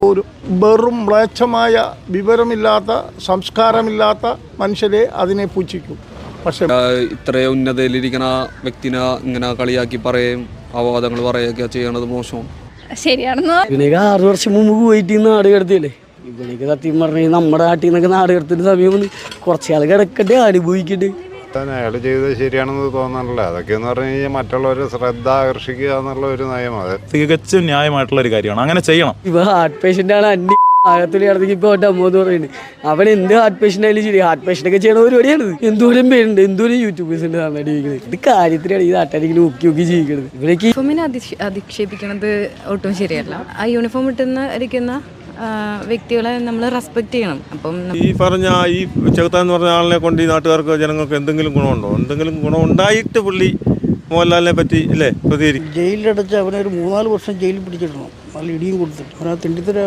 ഒരു വെറും മ്ലേച്ഛമായ വിവരമില്ലാത്ത സംസ്കാരമില്ലാത്ത മനുഷ്യരെ അതിനെ പൂജിക്കും. പക്ഷെ ഇത്രയും ഉന്നതയിലിരിക്കുന്ന വ്യക്തിനെ ഇങ്ങനെ കളിയാക്കി പറയുകയും അപവാദങ്ങൾ പറയുകയൊക്കെ ചെയ്യണത് മോശമാണ്. ശരിയാണെന്ന് ഇവനൊക്കെ 6 വർഷം മുമ്പ് പോയിട്ട് നാട് കിടത്തിയല്ലേ. ഇവനൊക്കെ സത്യം പറഞ്ഞാൽ നമ്മുടെ നാട്ടിൽ നിന്നൊക്കെ നാട് കിടത്തിൻ്റെ സമയം വന്ന് കുറച്ചാൾ കിടക്കട്ടെ, അനുഭവിക്കട്ടെ. അയാൾ ചെയ്തത് ശരിയാണെന്ന് തോന്നാനില്ല. അതൊക്കെ എന്ന് പറഞ്ഞു കഴിഞ്ഞാൽ മറ്റുള്ളവരെ ശ്രദ്ധ ആകർഷിക്കുക എന്നുള്ള ഒരു നയമാണ്. തികച്ചും ന്യായമായിട്ടുള്ള ഒരു കാര്യമാണ്, അങ്ങനെ ചെയ്യണം. ഇവ ഹാർട്ട് പേഷ്യൻ്റ് ആണ്. അന്യ ആകത്തുള്ളി അടുത്തേക്ക് ഇപ്പോൾ അവൻ്റെ അമ്മ എന്ന് പറയുന്നത് അവൻ എന്ത് ഹാർട്ട് പേഷ്യൻ്റ് ആയാലും ശരി, ഹാർട്ട് പേഷ്യൻ്റൊക്കെ ചെയ്യണ പരിപാടിയാണ്. എന്തോരം പേരുണ്ട്, എന്തോരം യൂട്യൂബേഴ്സ് ഉണ്ട് നന്നായിട്ട് ജീവിക്കുന്നത്. ഇത് കാര്യത്തിലാണ് ഈ നാട്ടുകാരിങ്ങനെ ഊക്കി ജീവിക്കുന്നത്. ഇവരേക്ക് യൂണിഫോമിനെ അധിക്ഷേപിക്കുന്നത് ഒട്ടും ശരിയല്ല. ആ യൂണിഫോം ഇരിക്കുന്ന വ്യക്തികളെ നമ്മൾ റെസ്പെക്ട് ചെയ്യണം. അപ്പം ഈ പറഞ്ഞ ഈ ചെകുത്താൻ എന്ന് പറഞ്ഞ ആളിനെ കൊണ്ട് ഈ നാട്ടുകാർക്ക് ജനങ്ങൾക്ക് എന്തെങ്കിലും ഗുണമുണ്ടോ? എന്തെങ്കിലും ഗുണം ഉണ്ടായിട്ട് പുള്ളി മോഹൻലാലിനെ പറ്റി അല്ലേ പ്രതികരിക്കും. ജയിലിലടച്ച് അവനെ ഒരു 3-4 വർഷം ജയിലിൽ പിടിച്ചിടണം. നല്ല ഇടിയും കൊടുത്തിട്ട് അവനാ തെണ്ടിത്തര